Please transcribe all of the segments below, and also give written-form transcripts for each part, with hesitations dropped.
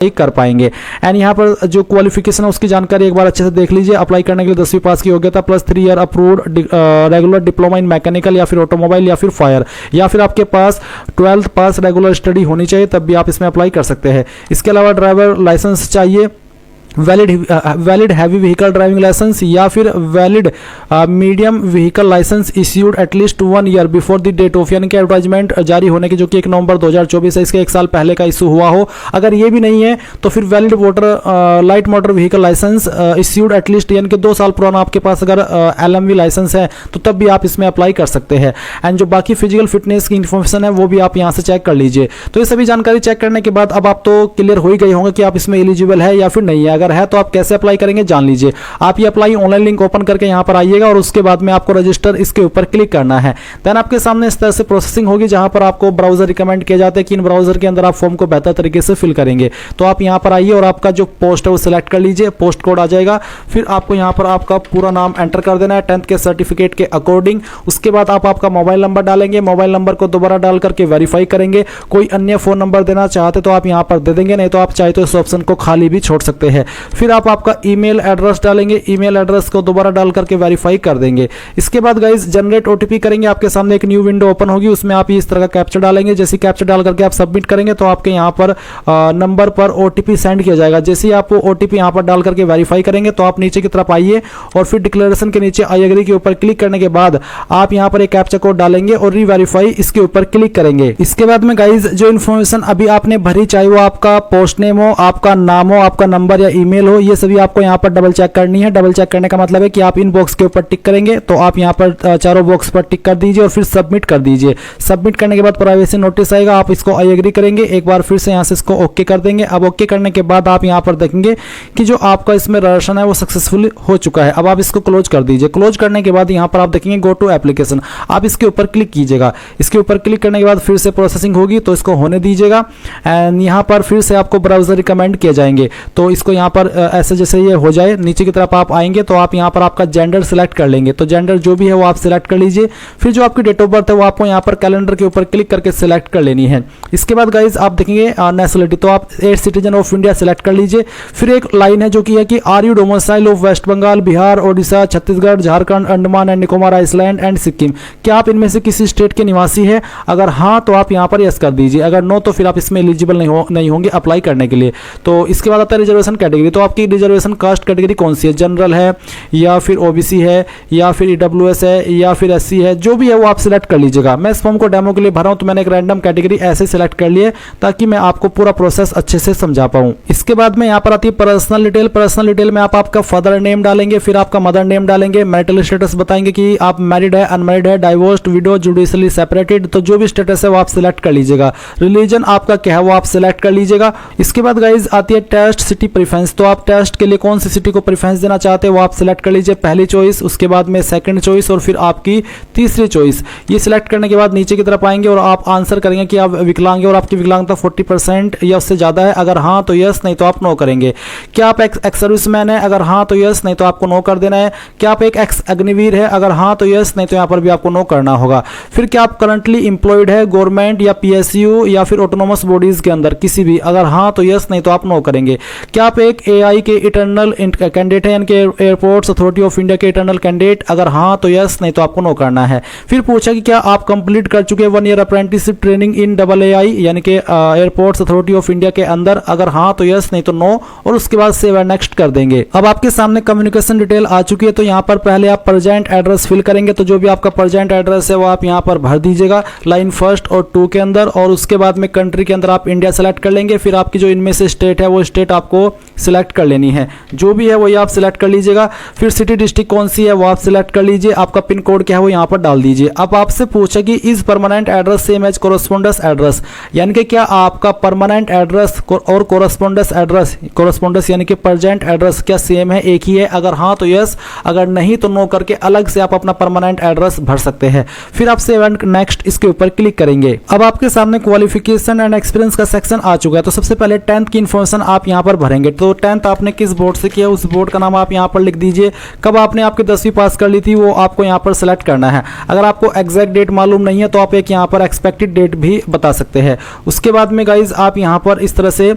कर पाएंगे। एंड यहाँ पर जो क्वालिफिकेशन है उसकी जानकारी एक बार अच्छे से देख लीजिए। अप्लाई करने के लिए 10वीं पास की योग्यता plus 3 year approved regular diploma in mechanical या फिर ऑटोमोबाइल या फिर फायर, या फिर आपके पास 12th पास रेगुलर स्टडी होनी चाहिए, तब भी आप इसमें अप्लाई कर सकते हैं। इसके अलावा ड्राइवर लाइसेंस चाहिए, valid heavy vehicle driving licence या फिर valid medium vehicle licence issued at least 1 year before the date of, यानी कि एडवर्टाइजमेंट जारी होने की जो कि 1 नवंबर 2024 है, इसके 1 साल पहले का इशू हुआ हो। अगर ये भी नहीं है तो फिर valid light motor vehicle licence issued at least, यानी कि 2 साल पुराना आपके पास अगर LMV लाइसेंस है तो तब भी आप इसमें अप्लाई कर सकते हैं। एंड जो बाकी फिजिकल फिटनेस की इन्फॉर्मेशन है वो भी आप यहाँ से चेक कर लीजिए। तो ये सभी जानकारी चेक करने के बाद अब आप तो क्लियर हो ही गए होंगे कि आप इसमें एलिजिबल है या फिर नहीं है। अगर है तो आप कैसे अप्लाई करेंगे जान लीजिए। आप ये अप्लाई ऑनलाइन लिंक ओपन करके यहां पर आइएगा और उसके बाद में आपको रजिस्टर इसके ऊपर क्लिक करना है। देन आपके सामने इस तरह से प्रोसेसिंग होगी जहां पर आपको ब्राउजर रिकमेंड किया जाता है कि इन ब्राउजर के अंदर आप फॉर्म को बेहतर तरीके से फिल करेंगे। तो आप यहां पर आइए और आपका जो पोस्ट है वो सिलेक्ट कर लीजिए, पोस्ट कोड आ जाएगा। फिर आपको यहां पर आपका पूरा नाम एंटर कर देना है 10th के सर्टिफिकेट के अकॉर्डिंग। उसके बाद आप आपका मोबाइल नंबर डालेंगे, मोबाइल नंबर को दोबारा डाल करके वेरीफाई करेंगे। कोई अन्य फोन नंबर देना चाहते तो आप यहां पर दे देंगे, नहीं तो आप चाहे तो इस ऑप्शन को खाली भी छोड़ सकते हैं। फिर आप आपका ईमेल एड्रेस डालेंगे, ईमेल एड्रेस को दोबारा डाल करके वेरीफाई कर देंगे। इसके बाद गाइस जनरेट OTP करेंगे। आपके सामने एक न्यू विंडो ओपन होगी, उसमें आप इस तरह का कैप्चा डालेंगे। जैसे कैप्चा डाल करके आप सबमिट करेंगे तो आपके यहाँ पर नंबर पर OTP सेंड किया जाएगा। जैसे ही आप OTP यहाँ पर डाल करके वेरीफाई करेंगे तो आप नीचे की तरफ आइए और फिर डिक्लेरेशन के नीचे आई एग्री के ऊपर क्लिक करने के बाद आप यहाँ पर एक कैप्चा कोड डालेंगे और रीवेरीफाई इसके ऊपर क्लिक करेंगे। इसके बाद में गाइस जो इन्फॉर्मेशन अभी आपने भरी, चाहे वो आपका पोस्ट नेम हो, आपका नाम हो, आपका नंबर या ईमेल हो, ये सभी आपको यहाँ पर डबल चेक करनी है। डबल चेक करने का मतलब है कि आप इन बॉक्स के ऊपर टिक करेंगे तो आप यहाँ पर चारों बॉक्स पर टिक कर दीजिए और फिर सबमिट कर दीजिए। सबमिट करने के बाद प्राइवेसी नोटिस आएगा, आप इसको आई एग्री करेंगे। एक बार फिर से यहाँ से इसको ओके कर देंगे। अब ओके करने के बाद आप यहाँ पर देखेंगे कि जो आपका इसमें रजिस्ट्रेशन है वो सक्सेसफुल हो चुका है। अब आप इसको क्लोज कर दीजिए। क्लोज करने के बाद यहाँ पर आप देखेंगे गो टू एप्लीकेशन, आप इसके ऊपर क्लिक कीजिएगा। इसके ऊपर क्लिक करने के बाद फिर से प्रोसेसिंग होगी तो इसको होने दीजिएगा। एंड यहाँ पर फिर से आपको ब्राउजर रिकमेंड किए जाएंगे तो इसको यहाँ पर ऐसे जैसे ये हो जाए नीचे की तरफ आप आएंगे तो आप यहाँ पर आपका जेंडर सिलेक्ट कर लेंगे। तो जेंडर जो भी है वो आप सिलेक्ट कर लीजिए। फिर जो आपकी डेट ऑफ बर्थ है वो आपको यहाँ पर कैलेंडर के ऊपर क्लिक करके सिलेक्ट कर लेनी है। इसके बाद गाइज आप देखेंगे नेशनलिटी, तो आप 8 सिटीजन ऑफ इंडिया सिलेक्ट कर लीजिए। फिर एक लाइन है जो कि है कि are you domicile of West Bengal, Bihar, Odisha, Chhattisgarh, Jharkhand, Andaman and Nicobar island and Sikkim, क्या आप इनमें से किसी स्टेट के निवासी है? अगर हाँ तो आप यहाँ पर यस कर दीजिए, अगर नो तो फिर आप इसमें एलिजिबल नहीं होंगे अप्लाई करने के लिए। तो इसके बाद आता है रिजर्वेशन कैटेगरी। तो आपकी रिजर्वेशन कास्ट कैटेगरी कौन सी है, जनरल है या फिर OBC है या फिर EWS है या फिर SC है, जो भी है वो आप सिलेक्ट कर लीजिएगा। मैं इस फॉर्म को डेमो के लिए भरा हूं तो मैंने एक रैंडम कैटेगरी ऐसे सिलेक्ट कर लिए ताकि मैं आपको पूरा प्रोसेस अच्छे से समझा पाऊं। इसके बाद में यहाँ पर आती है पर्सनल डिटेल। पर्सनल डिटेल में आप आपका फादर नेम डालेंगे, फिर आपका मदर नेम डालेंगे, मैरिटल स्टेटस बताएंगे कि आप मैरिड है, अनमैरिड है, डाइवोर्स्ड, विडो, जुडिशियली सेपरेटेड, तो जो भी स्टेटस है वो आप सिलेक्ट कर लीजिएगा। रिलीजन आपका क्या है वो आप सिलेक्ट कर लीजिएगा। इसके बाद गाइज आती है टेस्ट सिटी प्रेफरेंस। तो आप टेस्ट के लिए कौन सी सिटी को प्रेफरेंस देना चाहते हैं वो आप सिलेक्ट कर लीजिए, पहली चॉइस, उसके बाद में सेकंड चॉइस और फिर आपकी तीसरी चॉइस। ये सिलेक्ट करने के बाद नीचे की तरफ आएंगे और आप आंसर करेंगे कि आप विकलांग हैं और आपकी विकलांगता 40% या उससे ज्यादा है। अगर हाँ तो यस, नहीं तो आप नो करेंगे। क्या आप एक्स सर्विसमैन है? अगर हाँ तो यस, नहीं तो आपको नो कर देना है। क्या आप एक एक्स अग्निवीर है? अगर हाँ तो यस, नहीं तो यहाँ पर भी आपको नो करना होगा। फिर क्या आप करंटली एम्प्लॉयड है गवर्नमेंट या PSU या फिर ऑटोनोमस बॉडीज के अंदर किसी भी? अगर हाँ तो यस, नहीं तो आप नो करेंगे। क्या आप एक AI के इंटरनल कैंडिडेट है, यानी कि एयरपोर्ट्स अथॉरिटी ऑफ इंडिया के इंटरनल कैंडिडेट? अगर हाँ तो यस, नहीं तो आपको नो करना है। फिर पूछा कि क्या आप कंप्लीट कर चुके हैं 1 year apprenticeship training in AAI यानी कि एयरपोर्ट्स अथॉरिटी ऑफ इंडिया के अंदर? अगर हाँ तो यस, नहीं तो नो, और उसके बाद सेव एंड नेक्स्ट कर देंगे। अब आपके सामने कम्युनिकेशन डिटेल आ चुकी है। तो यहाँ पर पहले आप प्रेजेंट एड्रेस फिल करेंगे। तो जो भी आपका प्रेजेंट एड्रेस है वो आप यहाँ पर भर दीजिएगा लाइन 1 और 2 के अंदर, और उसके बाद में कंट्री के अंदर आप इंडिया सेलेक्ट कर लेंगे। फिर आपकी जो इनमें से स्टेट है वो स्टेट आपको सिलेक्ट कर लेनी है, जो भी है वही आप सिलेक्ट कर लीजिएगा। फिर सिटी डिस्ट्रिक्ट कौन सी है वो आप सिलेक्ट कर लीजिए। आपका पिन कोड क्या है वो यहाँ पर डाल दीजिए। अब आपसे पूछा कि is permanent address same as correspondence address, यानी कि क्या आपका परमानेंट एड्रेस और कोरस्पोंडेंस यानी कि प्रेजेंट एड्रेस क्या सेम है, एक ही है? अगर हाँ तो यस, अगर नहीं तो नो करके अलग से आप अपना परमानेंट एड्रेस भर सकते हैं। फिर आप सेव एंड नेक्स्ट इसके ऊपर क्लिक करेंगे। अब आपके सामने क्वालिफिकेशन एंड एक्सपीरियंस का सेक्शन आ चुका है। तो सबसे पहले 10th की इंफॉर्मेशन आप यहाँ पर भरेंगे। तो तो 10th आपने किस बोर्ड से किया उस बोर्ड का नाम आप यहाँ पर लिख दीजिए। कब आपने आपकी 10वीं पास कर ली थी वो आपको यहाँ पर सेलेक्ट करना है। अगर आपको एग्जैक्ट डेट मालूम नहीं है तो आप एक यहाँ पर एक्सपेक्टेड डेट भी बता सकते हैं। उसके बाद में गाइज आप यहाँ पर इस तरह से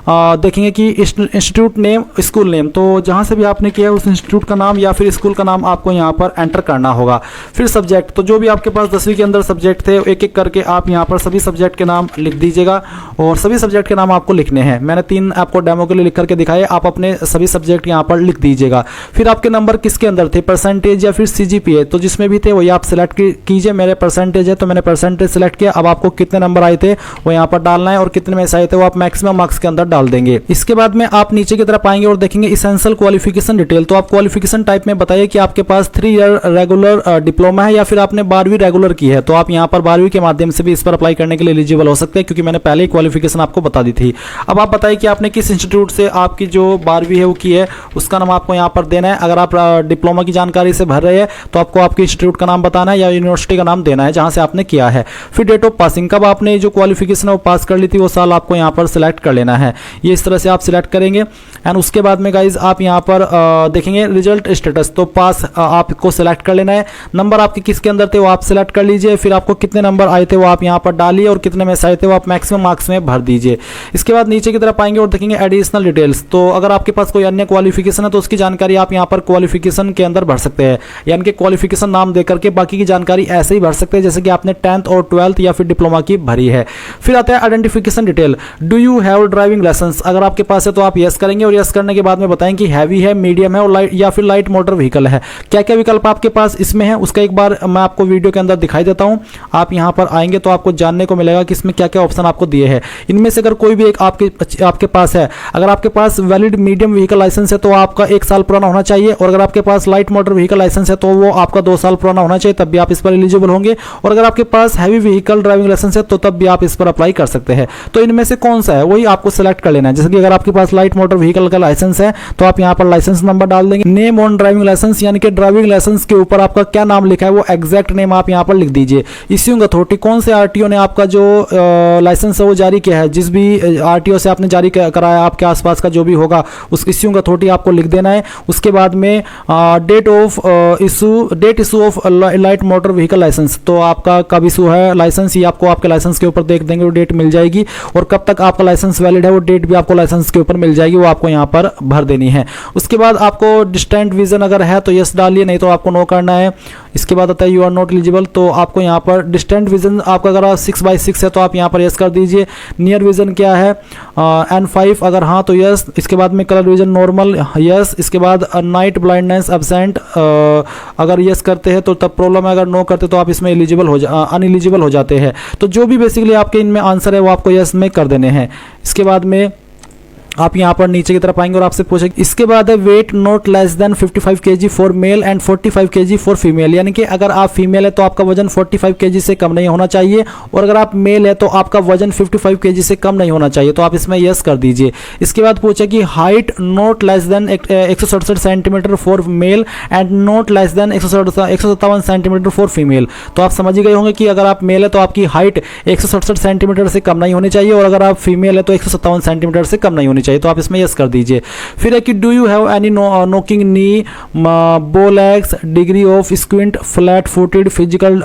देखेंगे कि इंस्टीट्यूट नेम, स्कूल नेम, तो जहाँ से भी आपने किया उस इंस्टीट्यूट का नाम या फिर स्कूल का नाम आपको यहाँ पर एंटर करना होगा। फिर सब्जेक्ट, तो जो भी आपके पास 10वीं के अंदर सब्जेक्ट थे एक एक करके आप यहाँ पर सभी सब्जेक्ट के नाम लिख दीजिएगा और सभी सब्जेक्ट के नाम आपको लिखने हैं। मैंने 3 आपको डेमो के लिए लिख करके दिखाए, आप अपने सभी सब्जेक्ट यहाँ पर लिख दीजिएगा। फिर आपके नंबर किसके अंदर थे, परसेंटेज या फिर सीजीपीए, तो जिसमें भी थे वही आप सिलेक्ट कीजिए। मेरे परसेंटेज है तो मैंने परसेंटेज सिलेक्ट किया। अब आपको कितने नंबर आए थे वो यहाँ पर डालना है और कितने में से आए थे वो आप मैक्सिमम मार्क्स के अंदर डाल देंगे। इसके बाद में आप नीचे की तरफ आएंगे और देखेंगे इसेंशियल क्वालिफिकेशन डिटेल, तो आप क्वालिफिकेशन टाइप में बताइए कि आपके पास 3 ईयर रेगुलर डिप्लोमा है या फिर आपने 12वीं रेगुलर की है, तो आप यहाँ पर 12वीं के माध्यम से भी इस पर अप्लाई करने के लिए एलिजिबल हो सकते हैं, क्योंकि मैंने पहले ही क्वालिफिकेशन आपको बता दी थी। अब आप बताइए कि आपने किस इंस्टीट्यूट से आपकी जो 12वीं है वो की है, उसका नाम आपको यहाँ पर देना है। अगर आप डिप्लोमा की जानकारी से भर रहे हैं तो आपको आपके इंस्टीट्यूट का नाम बताना है या यूनिवर्सिटी का नाम देना है जहां से आपने किया है। फिर डेट ऑफ पासिंग, कब आपने जो क्वालिफिकेशन है वो पास कर ली थी वो साल आपको यहाँ पर सिलेक्ट कर लेना है। ये इस तरह से आप सिलेक्ट करेंगे। एंड उसके बाद में गाइज आप यहाँ पर देखेंगे रिजल्ट स्टेटस, तो पास आपको सिलेक्ट कर लेना है। नंबर आपके किसके अंदर थे वो आप सिलेक्ट कर लीजिए। फिर आपको कितने नंबर आए थे वो आप यहाँ पर डालिए और कितने में से आए थे वो आप मैक्सिमम मार्क्स में भर दीजिए। इसके बाद नीचे की तरफ आएंगे और देखेंगे एडिशनल डिटेल्स, तो अगर आपके पास कोई अन्य क्वालिफिकेशन है तो उसकी जानकारी आप यहाँ पर क्वालिफिकेशन के अंदर भर सकते हैं, यानी कि क्वालिफिकेशन नाम देकर के बाकी की जानकारी ऐसे ही भर सकते हैं जैसे कि आपने 10th और 12th या फिर डिप्लोमा की भरी है। फिर आता है identification detail, do you have driving licence, अगर आपके पास है तो आप यस करेंगे और यस करने के बाद में बताएंगे कि हैवी है, मीडियम है और लाइट या फिर लाइट मोटर व्हीकल है। क्या क्या विकल्प आपके पास इसमें है उसका एक बार मैं आपको वीडियो के अंदर दिखाई देता हूं। आप यहां पर आएंगे तो आपको जानने को मिलेगा कि इसमें क्या क्या ऑप्शन आपको दिए हैं। इनमें से अगर कोई भी एक आपके पास है, अगर आपके पास वैलिड मीडियम व्हीकल लाइसेंस है तो आपका 1 साल पुराना होना चाहिए, और अगर आपके पास लाइट मोटर व्हीकल लाइसेंस है तो वो आपका 2 साल पुराना होना चाहिए, तब भी आप इस पर एलिजिबल होंगे। और अगर आपके पास हैवी व्हीकल ड्राइविंग लाइसेंस है तो तब भी आप इस पर अप्लाई कर सकते हैं। तो इनमें से कौन सा है वही आपको सिलेक्ट कर लेना है। जैसे कि अगर आपके पास लाइट मोटर व्हीकल का लाइसेंस है तो आप यहाँ पर लाइसेंस नंबर डाल देंगे। नेम ऑन ड्राइविंग लाइसेंस, यानी कि ड्राइविंग लाइसेंस के ऊपर आपका क्या नाम लिखा है वो एग्जैक्ट नेम आप यहाँ पर लिख दीजिए। इश्यूइंग अथॉरिटी, कौन से आरटीओ ने आपका जो लाइसेंस है वो जारी किया है, जिस भी आरटीओ से आपने जारी कराया आपके आसपास का जो भी होगा उस इश्यूइंग अथॉरिटी आपको लिख देना है। उसके बाद में date issue of light motor vehicle licence, तो आपका कब इशू है लाइसेंस ये आपको आपके लाइसेंस के ऊपर देख देंगे, वो डेट मिल जाएगी। और कब तक आपका लाइसेंस वैलिड है वो डेट भी आपको लाइसेंस के ऊपर मिल जाएगी, वो आपको यहाँ पर भर देनी है। उसके बाद आपको डिस्टेंट विजन अगर है तो यस डालिए, नहीं तो आपको नो करना है। इसके बाद आता है यू आर नॉट एलिजिबल, तो आपको यहाँ पर डिस्टेंट विजन आपका अगर 6/6 है तो आप यहाँ पर यस कर दीजिए। नियर विजन क्या है N5, अगर हाँ तो यस। इसके बाद में कलर विजन नॉर्मल यस। इसके बाद नाइट ब्लाइंडनेस एब्सेंट, अगर यस करते हैं तो तब प्रॉब्लम है, अगर नो करते तो आप इसमें अनएलिजिबल हो जाते हैं। तो जो भी बेसिकली आपके इनमें आंसर है वो आपको यस में कर देने हैं। इसके बाद में आप यहाँ पर नीचे की तरफ आएंगे और आपसे पूछेंगे। इसके बाद है weight not less than 55 kg for male and 45 kg for female, यानी कि अगर आप फीमेल है तो आपका वजन 45 kg से कम नहीं होना चाहिए, और अगर आप मेल है तो आपका वजन 55 kg से कम नहीं होना चाहिए, तो आप इसमें यस कर दीजिए। इसके बाद पूछे कि height not less then 167 centimetre for male and not less then 157 centimetre for female, तो आप समझ ही गए होंगे कि अगर आप मेल है तो आपकी हाइट 167 सेंटीमीटर से कम नहीं होनी चाहिए, और अगर आप फीमेल है तो 157 सेंटीमीटर से कम नहीं होनी चाहिए, तो आप इसमें यस कर दीजिए। फिर है कि do you have any knocking नी, बो legs, degree of squint, flat footed, physical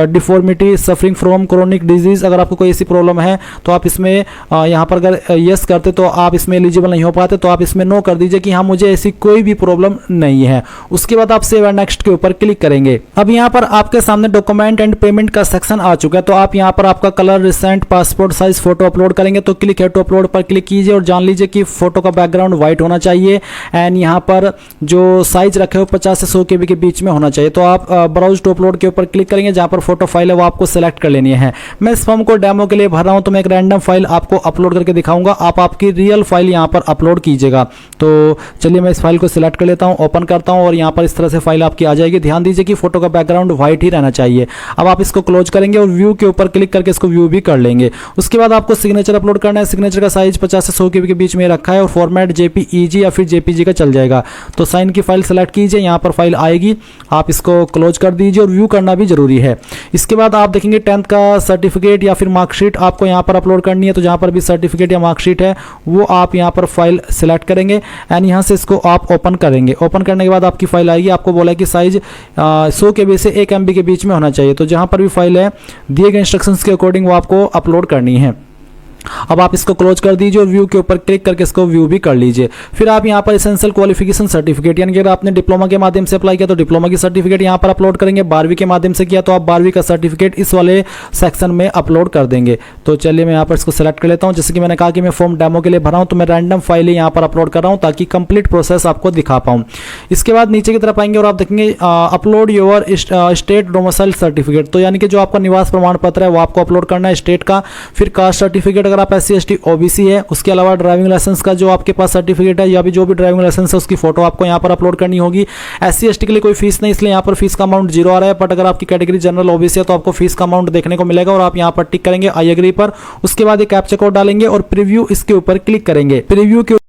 deformity, suffering from chronic disease, अगर आपको कोई ऐसी प्रॉब्लम है तो आप इसमें यहाँ पर अगर यस करते तो आप इसमें एलिजिबल नहीं हो पाते, तो आप इसमें नो कर दीजिए कि हाँ मुझे ऐसी कोई भी प्रॉब्लम नहीं है। उसके बाद आप सेव एंड नेक्स्ट के ऊपर क्लिक करेंगे। अब यहाँ पर आपके सामने डॉक्यूमेंट एंड पेमेंट का सेक्शन आ चुका है, तो आप यहाँ पर आपका colour, recent, passport size photo upload करेंगे, तो क्लिक है टू अपलोड पर क्लिक कीजिए और जान लीजिए कि फोटो का बैकग्राउंड व्हाइट होना चाहिए एंड यहाँ पर जो साइज रखे हो 50 से 100 KB के बीच में होना चाहिए। तो आप ब्राउज टू अपलोड के ऊपर क्लिक करेंगे, जहाँ पर फोटो फाइल है वो आपको सेलेक्ट कर लेनी है। मैं इस फॉर्म को डेमो के लिए भर रहा हूँ, तो मैं एक रैंडम फाइल आपको अपलोड करके दिखाऊंगा, आप आपकी रियल फाइल यहाँ पर अपलोड कीजिएगा। तो चलिए मैं इस फाइल को सिलेक्ट कर लेता हूँ, ओपन करता हूँ और यहाँ पर इस तरह से फाइल आपकी आ जाएगी। ध्यान दीजिए कि फोटो का बैकग्राउंड व्हाइट ही रहना चाहिए। अब आप इसको क्लोज करेंगे और व्यू के ऊपर क्लिक करके इसको व्यू भी कर लेंगे। उसके बाद आपको सिग्नेचर अपलोड करना है। सिग्नेचर का साइज 50 से 100 KB के बीच में रखा है और फॉर्मेट जेपीईजी या फिर जेपीजी का चल जाएगा। तो साइन की फाइल सेलेक्ट कीजिए, यहाँ पर फाइल आएगी, आप इसको क्लोज कर दीजिए और व्यू करना भी जरूरी है। इसके बाद आप देखेंगे 10th का सर्टिफिकेट या फिर मार्कशीट आपको यहाँ पर अपलोड करनी है। तो जहाँ पर भी सर्टिफिकेट या मार्कशीट है वो आप यहाँ पर फाइल सिलेक्ट करेंगे एंड यहाँ से इसको आप ओपन करेंगे। ओपन करने के बाद आपकी फाइल आएगी, आपको बोला है कि साइज 100 KB से 1 MB के बीच में होना चाहिए। तो जहाँ पर भी फाइल है दिए गए इंस्ट्रक्शंस के अकॉर्डिंग वो आपको अपलोड करनी है। अब आप इसको क्लोज कर दीजिए और व्यू के ऊपर क्लिक करके इसको व्यू भी कर लीजिए। फिर आप यहाँ पर एसेंशियल क्वालिफिकेशन सर्टिफिकेट, यानी कि अगर आपने डिप्लोमा के माध्यम से अप्लाई किया तो डिप्लोमा की सर्टिफिकेट यहाँ पर अपलोड करेंगे। 12वीं के माध्यम से किया तो आप 12वीं का सर्टिफिकेट इस वाले सेक्शन में अपलोड कर देंगे। तो चलिए मैं यहाँ पर इसको सेलेक्ट कर लेता हूँ। जैसे कि मैंने कहा कि मैं फॉर्म डेमो के लिए भरा हूँ तो मैं रैंडम फाइल यहाँ पर अपलोड कर रहा हूँ ताकि कंप्लीट प्रोसेस आपको दिखा पाऊँ। इसके बाद नीचे की तरफ आएंगे और आप देखेंगे upload your state domicile certificate, तो यानी कि जो आपका निवास प्रमाण पत्र है वो आपको अपलोड करना है स्टेट का। फिर कास्ट सर्टिफिकेट अगर आप SC ST OBC है, उसके अलावा ड्राइविंग लाइसेंस का जो आपके पास सर्टिफिकेट है या भी जो भी ड्राइविंग लाइसेंस है उसकी फोटो आपको यहाँ पर अपलोड करनी होगी। SC ST के लिए कोई फीस नहीं, इसलिए यहाँ पर फीस का अमाउंट 0 आ रहा है। बट अगर आपकी कैटेगरी जनरल OBC है तो आपको फीस का अमाउंट देखने को मिलेगा और आप यहाँ पर टिक करेंगे आई एग्री पर। उसके बाद एक कैप्चा कोड डालेंगे और प्रीव्यू इसके ऊपर क्लिक करेंगे। प्रीव्यू के